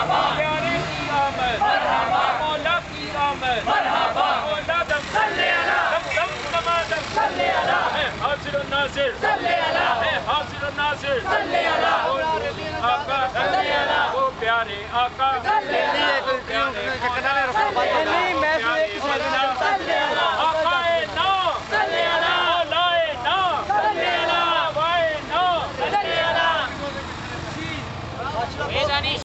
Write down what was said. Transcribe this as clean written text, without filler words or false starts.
پیارے کی آمد، مولا کی آمد، مولا دم دم دمادم، ہے حاضر و ناظر، ہے حاضر و ناظر، آقا وہ پیارے آقا، آقائے نام، مولائے نام، آوائے نام.